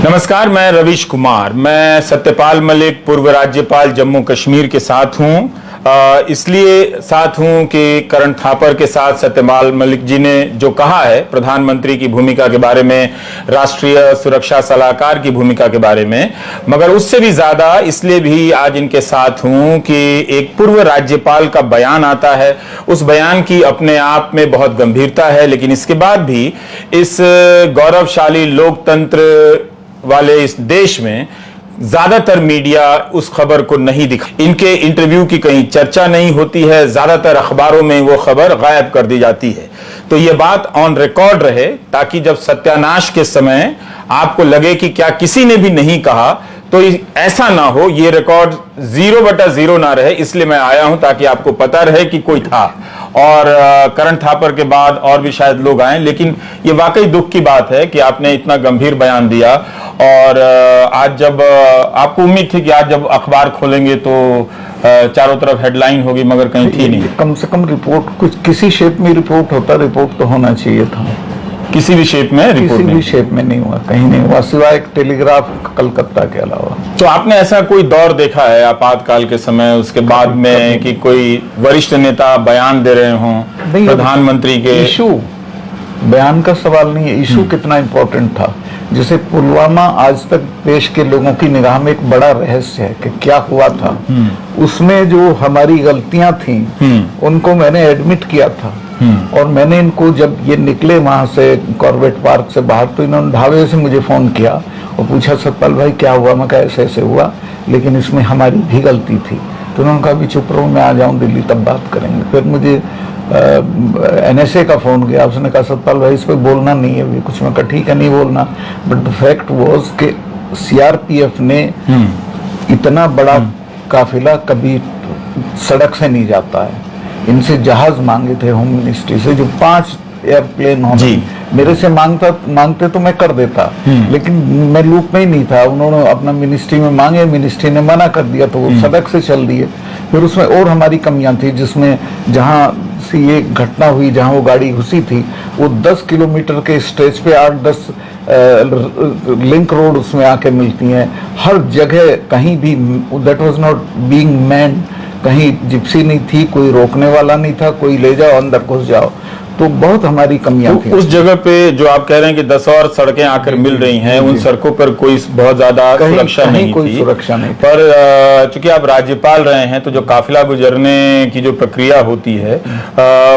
नमस्कार, मैं रवीश कुमार। मैं सत्यपाल मलिक, पूर्व राज्यपाल जम्मू कश्मीर के साथ हूं। इसलिए साथ हूं कि करण थापर के साथ सत्यपाल मलिक जी ने जो कहा है प्रधानमंत्री की भूमिका के बारे में, राष्ट्रीय सुरक्षा सलाहकार की भूमिका के बारे में, मगर उससे भी ज्यादा इसलिए भी आज इनके साथ हूं कि एक पूर्व राज्यपाल का बयान आता है। उस बयान की अपने आप में बहुत गंभीरता है, लेकिन इसके बाद भी इस गौरवशाली लोकतंत्र वाले इस देश में ज्यादातर मीडिया उस खबर को नहीं दिखा, इनके इंटरव्यू की कहीं चर्चा नहीं होती है, ज्यादातर अखबारों में वो खबर गायब कर दी जाती है। तो ये बात ऑन रिकॉर्ड रहे, ताकि जब सत्यानाश के समय आपको लगे कि क्या किसी ने भी नहीं कहा, तो ऐसा ना हो, ये रिकॉर्ड 0/0 ना रहे। इसलिए मैं आया हूं ताकि आपको पता रहे कि कोई था। और करण थापर के बाद और भी शायद लोग आए, लेकिन ये वाकई दुख की बात है कि आपने इतना गंभीर बयान दिया। और आज जब आपको उम्मीद थी कि आज जब अखबार खोलेंगे तो चारों तरफ हेडलाइन होगी, मगर कहीं थी नहीं। कम से कम रिपोर्ट कुछ किसी शेप में रिपोर्ट होता, रिपोर्ट तो होना चाहिए था। किसी भी शेप में रिपोर्ट किसी भी शेप में नहीं हुआ, कहीं नहीं हुआ, सिवाय एक टेलीग्राफ कलकत्ता के अलावा। तो आपने ऐसा कोई दौर देखा है आपातकाल के समय, उसके बाद में, कि कोई वरिष्ठ नेता बयान दे रहे हों प्रधानमंत्री के? इशू बयान का सवाल नहीं है, इशू कितना इंपॉर्टेंट था। जैसे पुलवामा आज तक देश के लोगों की निगाह में एक बड़ा रहस्य है कि क्या हुआ था। उसमें जो हमारी गलतियां थी उनको मैंने एडमिट किया था। और मैंने इनको, जब ये निकले वहां से कॉर्बेट पार्क से बाहर, तो इन्होंने ढाबे से मुझे फोन किया और पूछा, सतपाल भाई क्या हुआ? मैं कहा ऐसे ऐसे हुआ, लेकिन इसमें हमारी भी गलती थी। तो उन्होंने कहा भी चुप रहो, मैं आ जाऊं दिल्ली तब बात करेंगे। फिर मुझे NSA का फोन गया, उसने कहा सतपाल भाई इस पर बोलना नहीं है अभी कुछ। मैं कहा ठीक है, नहीं बोलना। बट द फैक्ट वाज कि CRPF ने इतना बड़ा काफिला कभी सड़क से नहीं जाता है। इनसे जहाज मांगे थे होम मिनिस्ट्री से, जो 5 एयरप्लेन होने, मेरे से मांगते तो मैं कर देता, लेकिन मैं लूप में ही नहीं था। उन्होंने अपना मिनिस्ट्री में मांगे, मिनिस्ट्री ने मना कर दिया, तो वो सड़क से चल दिए। फिर उसमें और हमारी कमियां थी, जिसमें जहां से ये घटना हुई, जहां वो गाड़ी घुसी थी, वो 10 किलोमीटर के स्ट्रेच पे 8-10 लिंक रोड उसमें आके मिलती हैं। हर जगह कहीं भी that was not being man, कहीं जिप्सी नहीं थी, कोई रोकने वाला नहीं था, कोई ले जाओ अंदर घुस जाओ। तो बहुत हमारी कमियां थी। उस जगह पे जो आप कह रहे हैं कि 10 और सड़कें आकर मिल रही हैं, उन सड़कों पर कोई बहुत ज्यादा सुरक्षा नहीं कोई थी। सुरक्षा नहीं। पर चूंकि आप राज्यपाल रहे हैं, तो जो काफिला गुजरने की जो प्रक्रिया होती है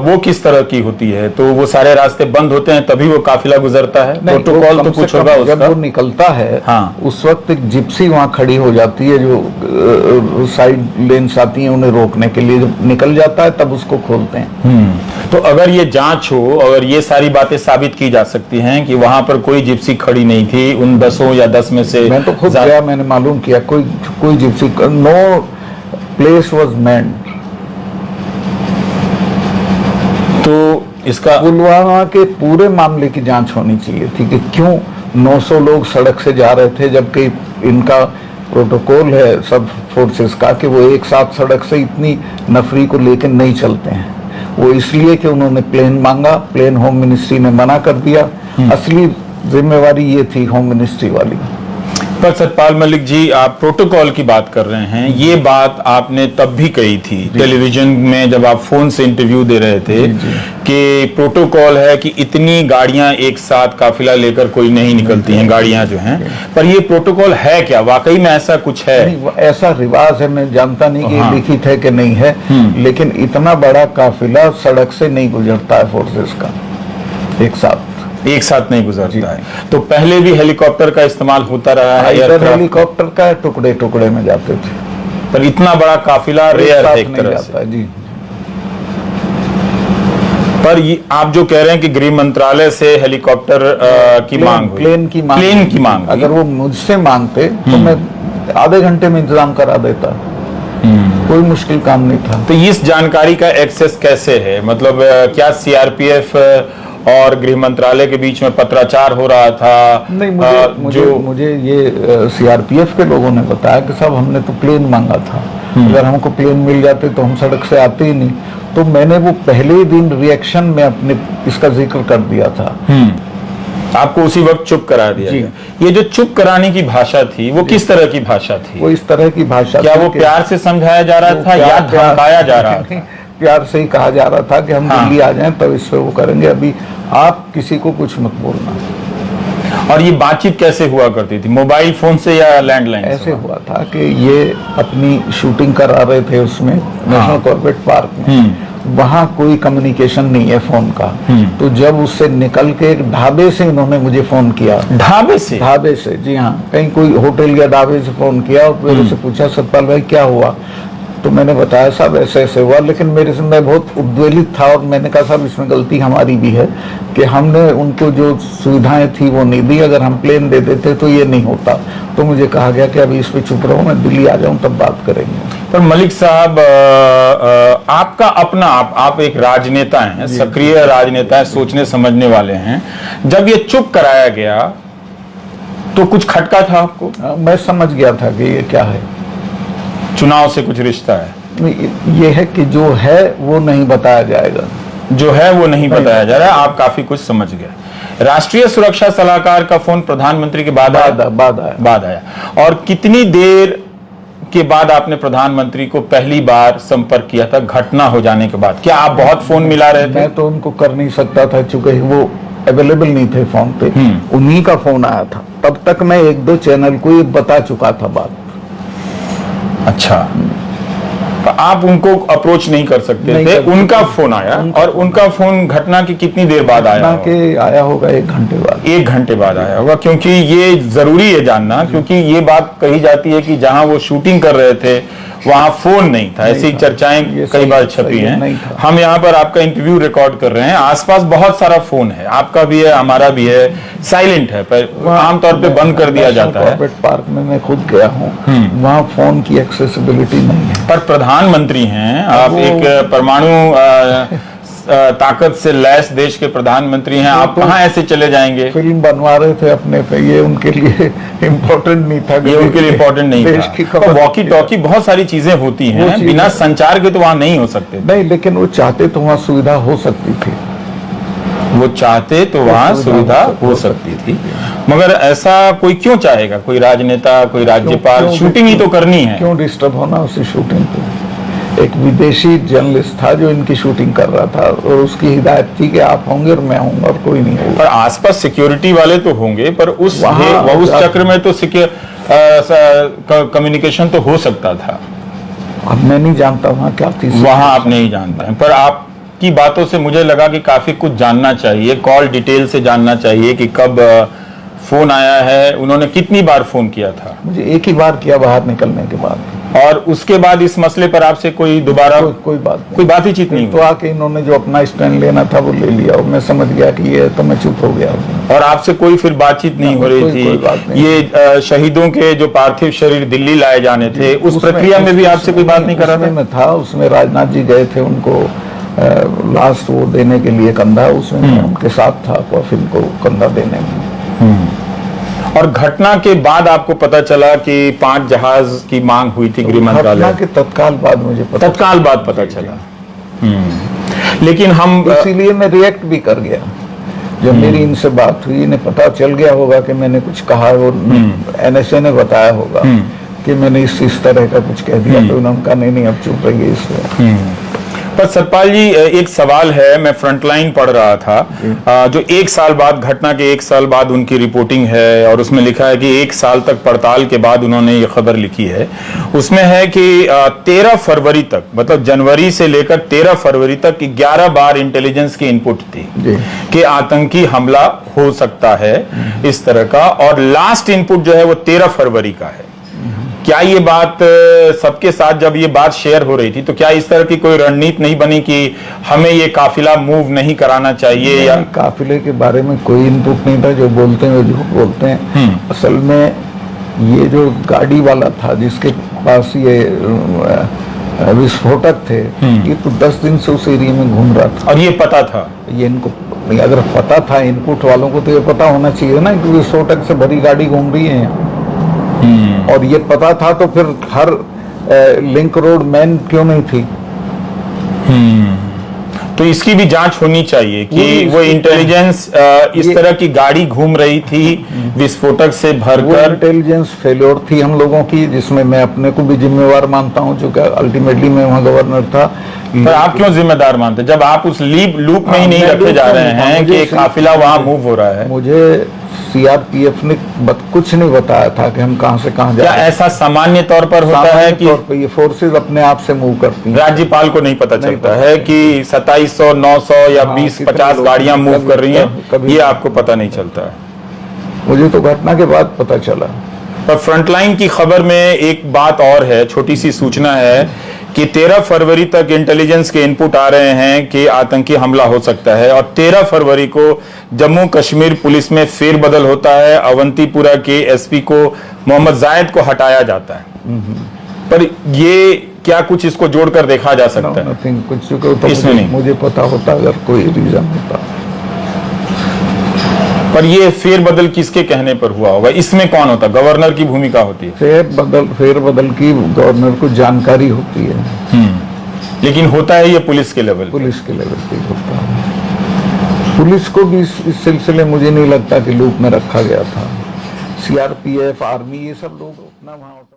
वो किस तरह की होती है? तो वो सारे रास्ते बंद होते हैं तभी वो काफिला गुजरता है? प्रोटोकॉल तो कुछ होगा उसका? जब वो निकलता है, हाँ, उस वक्त एक जिप्सी वहां खड़ी हो जाती है, जो साइड लेन्स आती हैं उन्हें रोकने के लिए। जब निकल जाता है तब उसको खोलते हैं। तो अगर ये जांच हो और ये सारी बातें साबित की जा सकती हैं कि वहां पर कोई जिप्सी खड़ी नहीं थी, उन 10 या 10 में से, मैं तो खुद गया, मैंने मालूम किया, कोई gypsy, no place was manned. तो इसका पुलवामा के पूरे मामले की जांच होनी चाहिए थी कि क्यों 900 लोग सड़क से जा रहे थे, जबकि इनका प्रोटोकॉल है सब फोर्सेस का कि वो एक साथ सड़क से इतनी नफरी को लेकर नहीं चलते हैं। वो इसलिए कि उन्होंने प्लेन मांगा, प्लेन होम मिनिस्ट्री ने मना कर दिया। असली जिम्मेवारी ये थी होम मिनिस्ट्री वाली। पर सतपाल मलिक जी, आप प्रोटोकॉल की बात कर रहे हैं, ये बात आपने तब भी कही थी टेलीविजन में जब आप फोन से इंटरव्यू दे रहे थे कि प्रोटोकॉल है कि इतनी गाड़ियां एक साथ काफिला लेकर कोई नहीं निकलती हैं, गाड़ियां जो हैं। पर ये प्रोटोकॉल है क्या? वाकई में ऐसा कुछ है? ऐसा रिवाज है, मैं जानता नहीं कि लिखित है कि नहीं है, लेकिन इतना बड़ा काफिला सड़क से नहीं गुजरता है फोर्सेस का एक साथ नहीं गुजरता है। तो पहले भी हेलीकॉप्टर का इस्तेमाल होता रहा है? हेलीकॉप्टर का टुकड़े टुकड़े में जाते थे, पर इतना बड़ा काफिला रेयर है एक तरह से। जी। पर आप जो कह रहे हैं कि गृह मंत्रालय से हेलीकॉप्टर की मांग, प्लेन की मांग, अगर वो मुझसे मांगते तो मैं आधे घंटे में इंतजाम करा देता, कोई मुश्किल काम नहीं था। तो इस जानकारी का एक्सेस कैसे है? मतलब क्या CRPF और गृह मंत्रालय के बीच में पत्राचार हो रहा था? नहीं, मुझे ये CRPF के लोगों ने बताया कि साहब हमने तो प्लेन मांगा था, अगर हमको प्लेन मिल जाते तो हम सड़क से आते ही नहीं। तो मैंने वो पहले ही दिन रिएक्शन में अपने इसका जिक्र कर दिया था आपको उसी वक्त चुप करा दिया जी। गया। ये जो चुप कराने की भाषा थी वो किस तरह की भाषा थी? वो इस तरह की भाषा क्या थी वो कि प्यार से समझाया जा रहा वो था या प्यार- धमकाया जा रहा नहीं, था? प्यार से ही कहा जा रहा था कि हम हाँ। दिल्ली आ जाएं तब इस पे वो करेंगे, अभी आप किसी को कुछ मत बोलना। और ये बातचीत कैसे हुआ करती थी, मोबाइल फोन से या लैंडलाइन से? ऐसे हुआ था कि ये अपनी शूटिंग करा रहे थे उसमें नेशनल कॉर्बेट पार्क में, वहाँ कोई कम्युनिकेशन नहीं है फोन का। तो जब उससे निकल के एक ढाबे से इन्होंने मुझे फोन किया, ढाबे से? ढाबे से, जी हाँ, कहीं कोई होटल या ढाबे से फोन किया और मेरे से पूछा सतपाल भाई क्या हुआ, तो मैंने बताया साहब ऐसे ऐसे हुआ, लेकिन मेरे से मैं बहुत उद्वेलित था और मैंने कहा साहब इसमें गलती हमारी भी है कि हमने उनको जो सुविधाएं थी वो नहीं दी, अगर हम प्लेन दे देते तो ये नहीं होता। तो मुझे कहा गया कि अभी इस पे चुप रहो, मैं दिल्ली आ जाऊं तब बात करेंगे। पर मलिक साहब, आपका अपना आप एक राजनेता हैं, सक्रिय राजनेता हैं, सोचने समझने वाले हैं। जब ये चुप कराया गया तो कुछ खटका था आपको? मैं समझ गया था कि ये क्या है, चुनाव से कुछ रिश्ता है? ये है कि जो है वो नहीं बताया जाएगा, जो है वो नहीं बताया जा रहा है। आप काफी कुछ समझ गए। राष्ट्रीय सुरक्षा सलाहकार का फोन प्रधानमंत्री के बाद आया? बाद आया। और कितनी देर के बाद आपने प्रधानमंत्री को पहली बार संपर्क किया था घटना हो जाने के बाद? क्या आप बहुत फोन मिला रहे थे? मैं तो उनको कर नहीं सकता था चूंकि वो अवेलेबल नहीं थे फोन पे। उन्हीं का फोन आया था, तब तक मैं एक दो चैनल को ये बता चुका था बात। अच्छा, तो आप उनको अप्रोच नहीं कर सकते थे? उनका फोन आया, और उनका फोन घटना की कितनी देर बाद आया? के आया होगा 1 घंटे बाद। 1 घंटे बाद आया होगा, क्योंकि ये जरूरी है जानना, क्योंकि ये बात कही जाती है कि जहां वो शूटिंग कर रहे थे वहां फोन नहीं था। ऐसी चर्चाएं कई बार छपी हैं। हम यहाँ पर आपका इंटरव्यू रिकॉर्ड कर रहे हैं, आसपास बहुत सारा फोन है, आपका भी है, हमारा भी है, साइलेंट है, पर आमतौर पे बंद कर दिया जाता है। कॉर्बेट पार्क में मैं खुद गया हूँ, वहाँ फोन की एक्सेसिबिलिटी नहीं है। पर प्रधानमंत्री हैं आप, एक परमाणु ताकत से लैस देश के प्रधानमंत्री हैं, आप कहाँ ऐसे चले जाएंगे? फिल्म बनवा रहे थे अपने पे, ये उनके लिए इम्पोर्टेंट नहीं था। ये उनके लिए इम्पोर्टेंट नहीं था। तो वॉकी टॉकी बहुत सारी चीजें होती हैं, बिना संचार के तो वहां नहीं हो सकते। नहीं, लेकिन वो चाहते तो वहाँ सुविधा हो सकती थी। वो चाहते तो वहां सुविधा हो सकती थी, मगर ऐसा कोई क्यों चाहेगा? कोई राजनेता, कोई राज्यपाल, शूटिंग ही तो करनी है। क्यों डिस्टर्ब होना उसी शूटिंग पे? एक विदेशी जर्नलिस्ट था जो इनकी शूटिंग कर रहा था, और उसकी हिदायत थी कि आप होंगे और मैं हूँ और कोई नहीं होगा। पर आसपास सिक्योरिटी वाले तो होंगे, पर उस चक्र में तो कम्युनिकेशन तो हो सकता था। अब मैं नहीं जानता वहाँ क्या थी, वहाँ आप नहीं जानते हैं, पर आपकी बातों से मुझे लगा कि काफी कुछ जानना चाहिए, कॉल डिटेल से जानना चाहिए कि कब फोन आया है, उन्होंने कितनी बार फोन किया था? मुझे एक ही बार किया बाहर निकलने के बाद, और उसके बाद इस मसले पर आपसे कोई दोबारा कोई बात ही चीत नहीं? तो आके इन्होंने जो अपना स्टैंड लेना था वो ले लिया और मैं समझ गया कि ये, तो मैं चुप हो गया। और आपसे कोई फिर बातचीत नहीं हो रही थी? ये शहीदों के जो पार्थिव शरीर दिल्ली लाए जाने थे, उस प्रक्रिया में भी आपसे कोई बात नहीं कर रहा था? मैं था उसमें, राजनाथ जी गए थे उनको लास्ट वो देने के लिए कंधा, उसमें मैं उनके साथ था कॉफिन को कंधा देने में। और घटना के बाद आपको पता चला कि 5 जहाज की मांग हुई थी गृह मंत्रालय? घटना के तत्काल बाद मुझे पता चला। लेकिन हम इसीलिए मैं रिएक्ट भी कर गया जब मेरी इनसे बात हुई। इन्हें पता चल गया होगा कि मैंने कुछ कहा, वो NSA ने बताया होगा कि मैंने इस तरह का कुछ कह दिया, तो उन्होंने कहा नहीं अब चुप रहिए इस पर। पर सतपाल जी, एक सवाल है, मैं फ्रंटलाइन पढ़ रहा था, जो 1 साल बाद, घटना के 1 साल बाद उनकी रिपोर्टिंग है, और उसमें लिखा है कि 1 साल तक पड़ताल के बाद उन्होंने ये खबर लिखी है। उसमें है कि 13 फरवरी तक, मतलब जनवरी से लेकर 13 फरवरी तक 11 बार इंटेलिजेंस की इनपुट थी कि आतंकी हमला हो सकता है इस तरह का, और लास्ट इनपुट जो है वो 13 फरवरी का है। क्या ये बात सबके साथ जब ये बात शेयर हो रही थी, तो क्या इस तरह की कोई रणनीति नहीं बनी कि हमें ये काफिला मूव नहीं कराना चाहिए? या काफिले के बारे में कोई इनपुट नहीं था, जो बोलते हैं वो झूठ बोलते हैं। असल में ये जो गाड़ी वाला था जिसके पास ये विस्फोटक थे, ये तो 10 दिन से उस एरिया में घूम रहा था। और ये पता था? ये इनको अगर पता था, इनपुट वालों को, तो ये पता होना चाहिए ना कि विस्फोटक से भरी गाड़ी घूम रही है। और ये पता था तो फिर हर लिंक रोड मैन क्यों नहीं थी? तो इसकी भी जांच होनी चाहिए कि पूरी वो इसकी- इंटेलिजेंस इस तरह की गाड़ी घूम रही थी विस्फोटक से वो भरकर। इंटेलिजेंस फेल्योर थी हम लोगों की, जिसमें मैं अपने को भी जिम्मेवार मानता हूं, जो कि अल्टीमेटली मैं वहां गवर्नर था। पर आप क्यों जिम्मेदार मानते जब आप उस लूप में ही नहीं मैं रखे लूप जा में रहे नहीं था, हैं मुझे कि सिर्फ- काफिला वहां मूव हो रहा है? मुझे सीआरपीएफ ने कुछ नहीं बताया था कि हम कहां से कहां जा क्या रहे हैं। ऐसा सामान्य तौर पर होता है सामान्य कि तौर पे ये फोर्सेज अपने आप से मूव करती हैं। राज्यपाल को नहीं पता नहीं चलता पता है कि 2700 900 या हाँ, 20 कितने 50 लोग गाड़ियां मूव कभी- कर रही हैं, कभी- ये आपको पता नहीं चलता है? मुझे तो घटना के बाद पता चला। पर फ्रंटलाइन की खबर में एक बात और है, छोटी सी सूचना है कि 13 फरवरी तक इंटेलिजेंस के इनपुट आ रहे हैं कि आतंकी हमला हो सकता है, और 13 फरवरी को जम्मू कश्मीर पुलिस में फेरबदल होता है। अवंतीपुरा के एसपी को मोहम्मद जायद को हटाया जाता है। पर ये क्या कुछ इसको जोड़कर देखा जा सकता है? नथिंग, कुछ को तो इसमें नहीं। मुझे पता होता अगर कोई रीजन होता। पर ये फेरबदल किसके कहने पर हुआ होगा? इसमें कौन होता? गवर्नर की भूमिका होती है। फेरबदल की गवर्नर को जानकारी होती है, लेकिन होता है ये पुलिस के लेवल पे। पुलिस के लेवल पे होता है। पुलिस को भी इस सिलसिले मुझे नहीं लगता कि लूप में रखा गया था। सीआरपीएफ, आर्मी, ये सब लोग अपना वहां